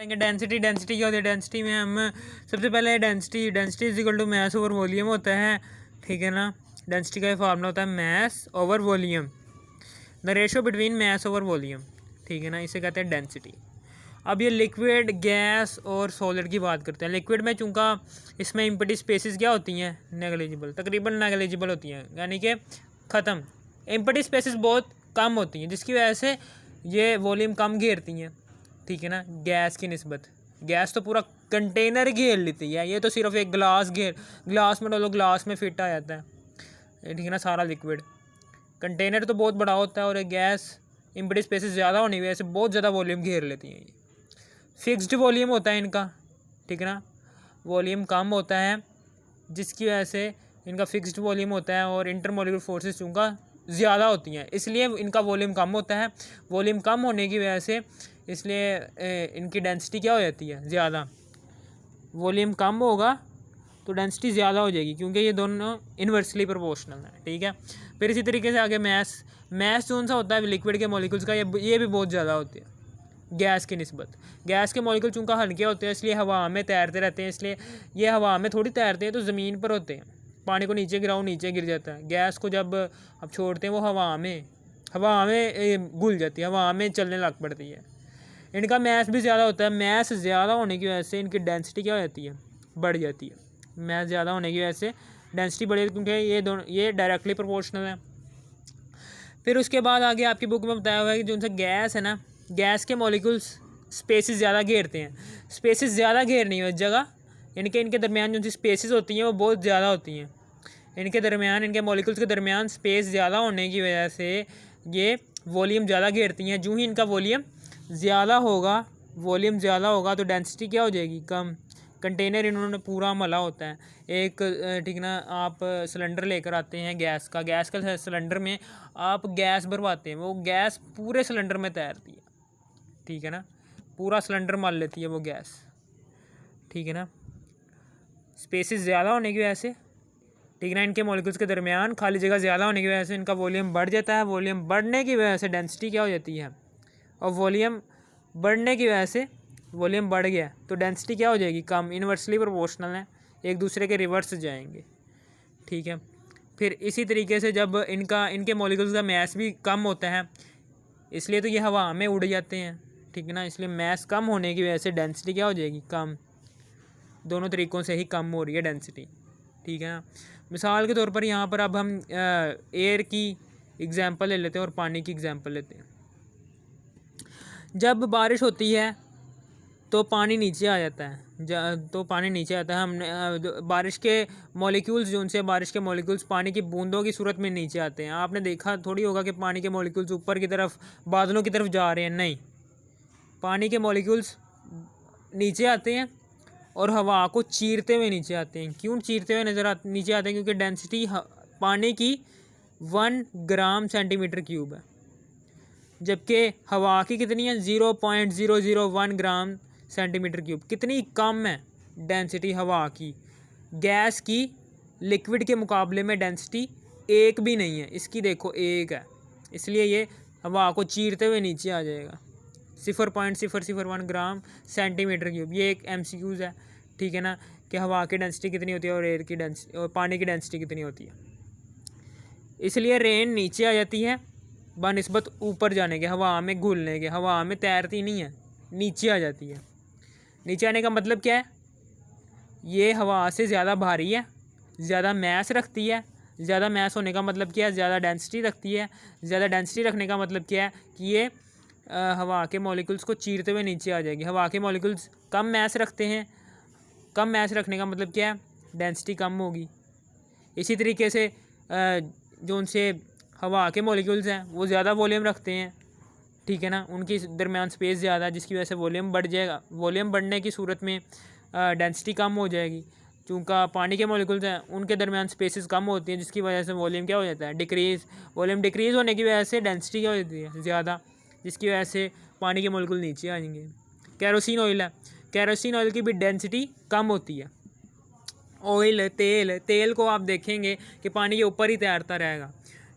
Density density क्या होती है। डेंसिटी में हम सबसे पहले density is equal to mass over volume होता है, ठीक है ना। डेंसिटी का फार्मूला होता है mass over volume, the ratio between mass over volume, ठीक है ना, इसे कहते हैं डेंसिटी। अब ये लिक्विड, गैस और सॉलिड की बात करते हैं। लिक्विड में चूँकि इसमें एम्प्टी स्पेसेस क्या होती हैं, नेगलिजिबल, तकरीबन नेगलिजिबल होती हैं, यानी कि ख़त्म। एम्प्टी स्पेसेस बहुत कम होती हैं, जिसकी वजह से ये वॉल्यूम कम घेरती हैं, ठीक है ना, गैस की निस्बत। गैस तो पूरा कंटेनर घेर लेती है, ये तो सिर्फ एक ग्लास में डालो, ग्लास में फिट आ जाता है, ठीक है ना, सारा लिक्विड। कंटेनर तो बहुत बड़ा होता है और एक गैस एम्प्टी स्पेसेस ज़्यादा होने की वजह से बहुत ज़्यादा वॉल्यूम घेर लेती हैं। ये फिक्स्ड वॉल्यूम होता है इनका, ठीक है ना, वॉल्यूम कम होता है, जिसकी वजह से इनका फिक्स्ड वॉल्यूम होता है और इंटरमोलिकुलर फोर्सेस चूँकि ज़्यादा होती हैं, इसलिए इनका वॉल्यूम कम होता है। वॉल्यूम कम होने की वजह से इसलिए इनकी डेंसिटी क्या हो जाती है, ज़्यादा। वॉल्यूम कम होगा तो डेंसिटी ज़्यादा हो जाएगी, क्योंकि ये दोनों इन्वर्सली प्रोपोर्शनल है, ठीक है। फिर इसी तरीके से आगे मैस कौन सा होता है लिक्विड के मॉलिक्यूल्स का, ये भी बहुत ज़्यादा होती है गैस की निस्बत। गैस के मॉलिक्यूल चूँकि हल्के होते हैं, इसलिए हवा में तैरते रहते हैं, इसलिए ये हवा में थोड़ी तैरते हैं, तो ज़मीन पर होते हैं। पानी को नीचे गिराओ, नीचे गिर जाता है। गैस को जब अब छोड़ते हैं, वो हवा में घुल जाती है, हवा में चलने लग पड़ती है। इनका मैस भी ज़्यादा होता है। मैस ज़्यादा होने की वजह से इनकी डेंसिटी क्या हो जाती है, बढ़ जाती है। मैस ज़्यादा होने की वजह से डेंसिटी बढ़ेगी, क्योंकि ये डायरेक्टली प्रोपोर्शनल है। फिर उसके बाद आगे आपकी बुक में बताया हुआ है कि जो उनसे गैस है ना, गैस के मॉलिक्यूल्स स्पेसेस ज़्यादा घेरते हैं। स्पेसेस ज़्यादा घेरनी है जगह, यानी कि इनके दरमियान जो स्पेसेस होती हैं वो बहुत ज़्यादा होती हैं। इनके दरमियान, इनके मॉलिक्यूल्स के दरमियान स्पेस ज़्यादा होने की वजह से ये वॉल्यूम ज़्यादा घेरती हैं। जो ही इनका वॉल्यूम ज़्यादा होगा तो डेंसिटी क्या हो जाएगी, कम। कंटेनर इन्होंने पूरा मला होता है एक, ठीक ना। आप सिलेंडर लेकर आते हैं गैस का सिलेंडर में आप गैस भरवाते हैं, वो गैस पूरे सिलेंडर में तैरती है, ठीक है ना, पूरा सिलेंडर मल लेती है वो गैस, ठीक है ना। स्पेसेस ज़्यादा होने की वजह से, ठीक है ना, इनके मॉलिक्यूल्स के दरमियान खाली जगह ज़्यादा होने की वजह से इनका वॉल्यूम बढ़ जाता है। वॉल्यूम बढ़ने की वजह से डेंसिटी क्या हो जाती है, और वॉल्यूम बढ़ने की वजह से वॉल्यूम बढ़ गया तो डेंसिटी क्या हो जाएगी, कम। इन्वर्सली प्रोपोर्शनल है, एक दूसरे के रिवर्स जाएंगे, ठीक है। फिर इसी तरीके से जब इनके मॉलिक्यूल्स का मैस भी कम होता है, इसलिए तो ये हवा में उड़ जाते हैं, ठीक है ना। इसलिए मैस कम होने की वजह से डेंसिटी क्या हो जाएगी, कम। दोनों तरीक़ों से ही कम हो रही है डेंसिटी, ठीक है ना। मिसाल के तौर पर यहाँ पर अब हम एयर की एग्ज़ाम्पल ले लेते हैं और पानी की एग्ज़ाम्पल लेते हैं। जब बारिश होती है तो पानी नीचे आ जाता है। हमने बारिश के मॉलिक्यूल्स पानी की बूंदों की सूरत में नीचे आते हैं। आपने देखा थोड़ी होगा कि पानी के मॉलिक्यूल्स ऊपर की तरफ बादलों की तरफ जा रहे हैं, नहीं, पानी के मॉलिक्यूल्स नीचे आते हैं और हवा को चीरते हुए नीचे आते हैं। क्यों चीरते हुए नीचे आते हैं, क्योंकि डेंसिटी पानी की 1 ग्राम सेंटीमीटर क्यूब है, जबकि हवा की कितनी है, 0.001 ग्राम सेंटीमीटर क्यूब। कितनी कम है डेंसिटी हवा की। गैस की लिक्विड के मुकाबले में डेंसिटी एक भी नहीं है, इसकी देखो 1 है, इसलिए ये हवा को चीरते हुए नीचे आ जाएगा। 0.001 ग्राम सेंटीमीटर क्यूब, ये एक MCQs है, ठीक है ना, कि हवा की डेंसिटी कितनी होती है और एयर की डेंसिटी और पानी की डेंसिटी कितनी होती है। इसलिए रेन नीचे आ जाती है बनिस्बत ऊपर जाने के, हवा में घुलने के। हवा में तैरती नहीं है, नीचे आ जाती है। नीचे आने का मतलब क्या है, ये हवा से ज़्यादा भारी है, ज़्यादा मैस रखती है। ज़्यादा मैस होने का मतलब क्या है, ज़्यादा डेंसिटी रखती है। ज़्यादा डेंसिटी रखने का मतलब क्या है कि ये हवा के मॉलिक्यूल्स को चीरते हुए नीचे आ जाएगी। हवा के मॉलिक्यूल्स कम मैस रखते हैं, कम मैस रखने का मतलब क्या है, डेंसिटी कम होगी। इसी तरीके से जो उनसे हवा के मॉलिक्यूल्स हैं वो ज़्यादा वॉल्यूम रखते हैं, ठीक है ना, उनकी दरमियान स्पेस ज़्यादा, जिसकी वजह से वॉल्यूम बढ़ जाएगा। वॉल्यूम बढ़ने की सूरत में डेंसिटी कम हो जाएगी। चूँकि पानी के मॉलिक्यूल्स हैं उनके दरमियान स्पेसेस कम होती हैं, जिसकी वजह से वॉल्यूम क्या हो जाता है, डिक्रीज़। वॉल्यूम डिक्रीज़ होने की वजह से डेंसिटी क्या हो जाती है, ज़्यादा, जिसकी वजह से पानी के मॉलिक्यूल नीचे आ जाएंगे। केरोसिन ऑयल है, केरोसिन ऑयल की भी डेंसिटी कम होती है। ऑयल, तेल को आप देखेंगे कि पानी के ऊपर ही तैरता रहेगा,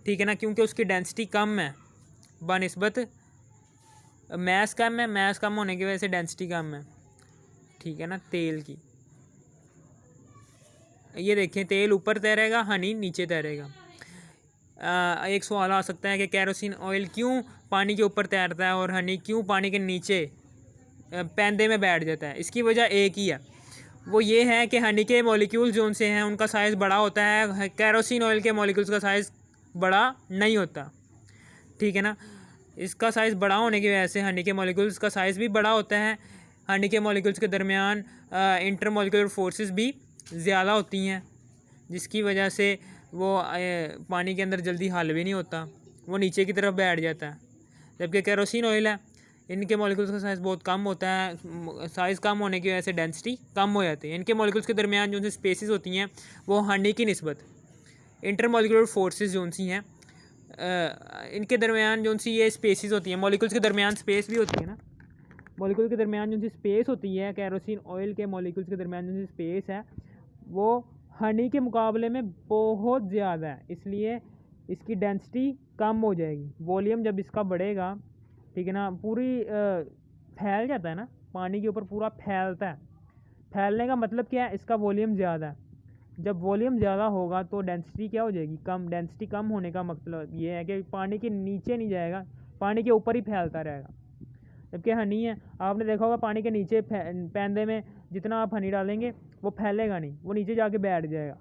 ठीक है ना, क्योंकि उसकी डेंसिटी कम है बनिस्बत मैस कम है। मैस कम होने की वजह से डेंसिटी कम है। ठीक है ना, तेल की। ये देखें, तेल ऊपर तैरेगा, हनी नीचे तैरेगा। एक सवाल आ सकता है कि केरोसिन ऑयल क्यों पानी के ऊपर तैरता है और हनी क्यों पानी के नीचे पैंदे में बैठ जाता है। इसकी वजह एक ही है, वो ये है कि हनी के मॉलिक्यूल्स जो उनसे हैं उनका साइज़ बड़ा होता है, केरोसिन ऑयल के मॉलिक्यूल्स का साइज़ बड़ा नहीं होता, ठीक है ना। इसका साइज़ बड़ा होने की वजह से हनी के मॉलिक्यूल्स का साइज़ भी बड़ा होता है। हनी के मॉलिक्यूल्स के दरमियान इंटर मॉलिक्यूलर फोर्सेस भी ज़्यादा होती हैं, जिसकी वजह से वो पानी के अंदर जल्दी हल भी नहीं होता, वो नीचे की तरफ बैठ जाता है। जबकि केरोसिन ऑयल है, इनके मॉलिक्यूल्स का साइज़ बहुत कम होता है, साइज़ कम होने की वजह से डेंसिटी कम हो जाती है। इनके मॉलिक्यूल्स के दरमियान जो सी स्पेसिस होती हैं वो हनी की निस्बत इंटर मॉलिक्यूलर फोर्सेस जो सी हैं इनके दरमियान जो सी ये स्पेसिस होती हैं, मॉलिक्यूल्स के दरमियान स्पेस भी होती है ना, मॉलिक्यूल के दरमियान जो सी स्पेस होती है, केरोसिन ऑयल के मॉलिक्यूल्स के दरमियान जो सी स्पेस है वो हनी के मुकाबले में बहुत ज़्यादा है, इसलिए इसकी डेंसिटी कम हो जाएगी। वॉल्यूम जब इसका बढ़ेगा, ठीक है ना, पूरी फैल जाता है ना, पानी के ऊपर पूरा फैलता है। फैलने का मतलब क्या है, इसका वॉल्यूम ज़्यादा है। जब वॉल्यूम ज़्यादा होगा तो डेंसिटी क्या हो जाएगी, कम। डेंसिटी कम होने का मतलब ये है कि पानी के नीचे नहीं जाएगा, पानी के ऊपर ही फैलता रहेगा। जबकि हनी है, आपने देखा होगा पानी के नीचे पैंदे में जितना आप हनी डालेंगे वो फैलेगा नहीं, वो नीचे जाके बैठ जाएगा,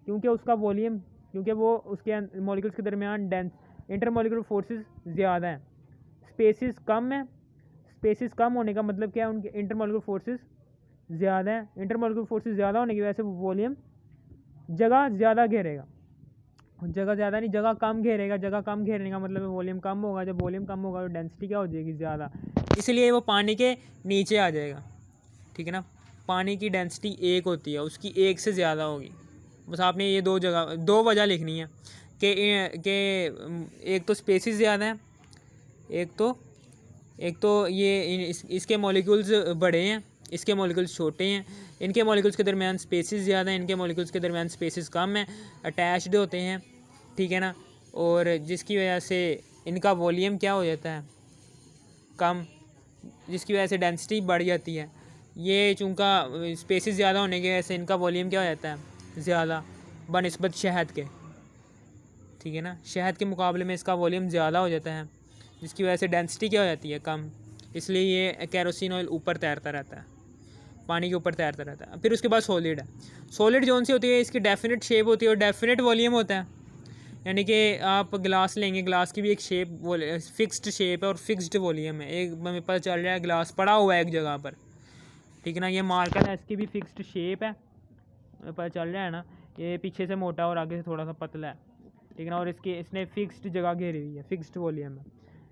क्योंकि उसका वॉल्यूम, क्योंकि वो उसके मॉलिक्यूल्स के दरमियान इंटर मॉलिक्यूलर फोर्सेस ज़्यादा हैं, स्पेसिस कम है। स्पेसिस कम होने का मतलब क्या है, उनके इंटर मॉलिक्यूलर फोर्सेस ज़्यादा है। इंटर मॉलिक्यूलर फोर्सेस ज़्यादा होने की वजह से वॉल्यूम जगह ज़्यादा घेरेगा, जगह ज़्यादा नहीं, जगह कम घेरेगा। जगह कम घेरने का मतलब वॉल्यूम कम होगा, जब वॉल्यूम कम होगा तो डेंसिटी क्या हो जाएगी, ज़्यादा, इसलिए वो पानी के नीचे आ जाएगा, ठीक है ना। पानी की डेंसिटी एक होती है, उसकी एक से ज़्यादा होगी। बस आपने ये दो वजह लिखनी है कि एक तो स्पेसिस ज़्यादा है, एक तो ये इसके मॉलिक्यूल्स बड़े हैं, इसके मॉलिक्यूल्स छोटे हैं। इनके मॉलिक्यूल्स के दरमियान स्पेसिस ज़्यादा हैं, इनके मॉलिक्यूल्स के दरमियान स्पेसिस कम है, अटैच्ड होते हैं, ठीक है ना। और जिसकी वजह से इनका वॉल्यूम क्या हो जाता है, कम, जिसकी वजह से डेंसिटी बढ़ जाती है। ये चूँकि स्पेसिस ज़्यादा होने की वजह से इनका वॉल्यूम क्या हो जाता है, ज़्यादा बनिस्बत शहद के, ठीक है ना। शहद के मुकाबले में इसका वॉल्यूम ज़्यादा हो जाता है, जिसकी वजह से डेंसिटी क्या हो जाती है, कम। इसलिए ये केरोसिन ऑयल ऊपर तैरता रहता है, पानी के ऊपर तैरता रहता है। फिर उसके बाद सॉलिड है। सॉलिड जोन सी होती है, इसकी डेफिनेट शेप होती है और डेफिनेट वॉल्यूम होता है। यानी कि आप ग्लास लेंगे, ग्लास की भी एक शेप फिक्स्ड शेप है और फिक्स्ड वॉल्यूम है। एक हमें पता चल रहा है ग्लास पड़ा हुआ है एक जगह पर, ठीक है ना। ये मार्कर है, इसकी भी फिक्स्ड शेप है, पता चल रहा है ना। ये पीछे से मोटा और आगे से थोड़ा सा पतला है, ठीक है ना। और इसने फिक्स्ड जगह घेरी हुई है, फिक्स्ड वॉल्यूम है।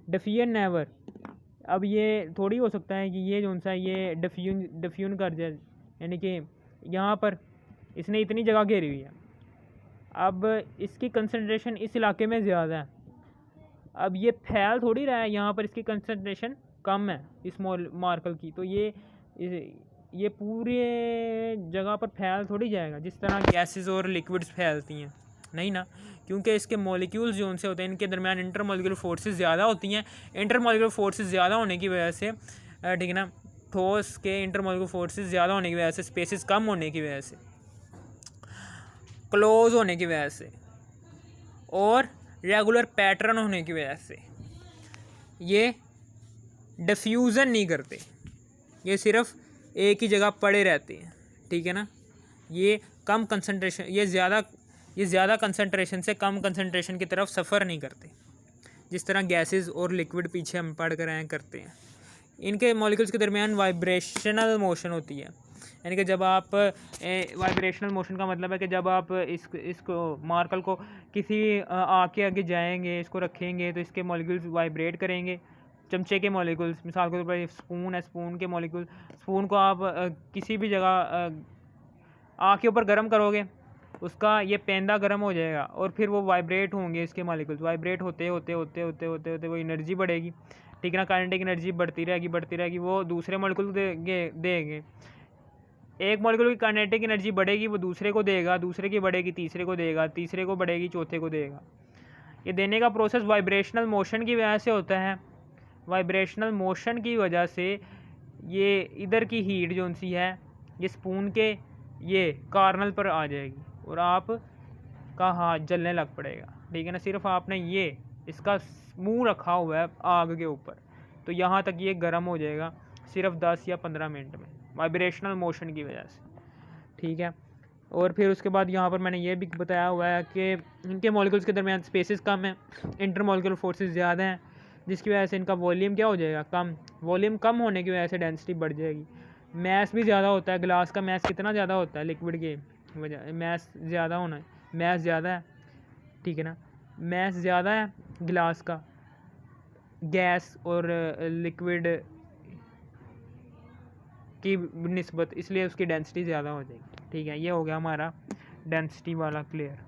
डिफ्यूजन नेवर, अब ये थोड़ी हो सकता है कि ये जो सा ये डिफ्यूजन कर जाए, यानी कि यहाँ पर इसने इतनी जगह घेरी हुई है, अब इसकी कंसंट्रेशन इस इलाके में ज़्यादा है, अब ये फैल थोड़ी रहा है, यहाँ पर इसकी कंसंट्रेशन कम है इस मार्कर की, तो ये पूरे जगह पर फैल थोड़ी जाएगा जिस तरह गैसेस और लिक्विड्स फैलती हैं, नहीं ना। क्योंकि इसके मॉलिक्यूल्स जो उनसे होते हैं, इनके दरमियान इंटर मॉलिक्यूलर फोर्सेस ज़्यादा होती हैं। इंटर मॉलिक्यूलर फोर्सेस ज़्यादा होने की वजह से, ठीक है ना, ठोस के इंटर मॉलिक्यूलर फोर्सेस ज़्यादा होने की वजह से, स्पेसिस कम होने की वजह से, क्लोज होने की वजह से और रेगुलर पैटर्न होने की वजह से ये डिफ्यूज़न नहीं करते, ये सिर्फ एक ही जगह पड़े रहते हैं, ठीक है ना। ये कम कंसंट्रेशन, ये ज़्यादा कंसंट्रेशन से कम कंसंट्रेशन की तरफ सफ़र नहीं करते, जिस तरह गैसेस और लिक्विड पीछे हम पढ़ कर आए करते हैं। इनके मॉलिक्यूल्स के दरमियान वाइब्रेशनल मोशन होती है, यानी कि जब आप वाइब्रेशनल मोशन का मतलब है कि जब आप इसको मार्कर को किसी आग के आगे जाएंगे, इसको रखेंगे तो इसके मॉलिक्यूल्स वाइब्रेट करेंगे। चमचे के मॉलिक्यूल्स, मिसाल के तौर पर स्पून है, स्पून के मॉलिक्यूल, स्पून को आप किसी भी जगह आग के ऊपर गर्म करोगे, उसका ये पेंदा गर्म हो जाएगा और फिर वो वाइब्रेट होंगे, इसके मॉलिक्यूल्स वाइब्रेट होते होते होते होते होते होते वो एनर्जी बढ़ेगी, ठीक है ना। काइनेटिक एनर्जी बढ़ती रहेगी, वो दूसरे मॉलिक्यूल देंगे। एक मॉलिक्यूल की काइनेटिक एनर्जी बढ़ेगी, वो दूसरे को देगा, दूसरे की बढ़ेगी तीसरे को देगा, तीसरे को बढ़ेगी चौथे को देगा। ये देने का प्रोसेस वाइब्रेशनल मोशन की वजह से होता है। वाइब्रेशनल मोशन की वजह से ये इधर की हीट जो सी है ये स्पून के ये कार्नल पर आ जाएगी और आप का हाथ जलने लग पड़ेगा, ठीक है ना। सिर्फ आपने ये इसका मुंह रखा हुआ है आग के ऊपर, तो यहाँ तक ये गर्म हो जाएगा सिर्फ 10 या 15 मिनट में वाइब्रेशनल मोशन की वजह से, ठीक है। और फिर उसके बाद यहाँ पर मैंने ये भी बताया हुआ है कि इनके मॉलिक्यूल्स के दरमियान स्पेसेस कम है, इंटरमॉलिक्यूलर फोर्सेस ज़्यादा हैं, जिसकी वजह से इनका वॉल्यूम क्या हो जाएगा, कम। वॉल्यूम कम होने की वजह से डेंसिटी बढ़ जाएगी। मैस भी ज़्यादा होता है, ग्लास का मैस कितना ज़्यादा होता है लिक्विड के वजह, मैस ज़्यादा होना है, मैस ज़्यादा है, ठीक है ना। मैस ज़्यादा है ग्लास का गैस और लिक्विड की निस्बत, इसलिए उसकी डेंसिटी ज़्यादा हो जाएगी, ठीक है। ये हो गया हमारा डेंसिटी वाला क्लियर।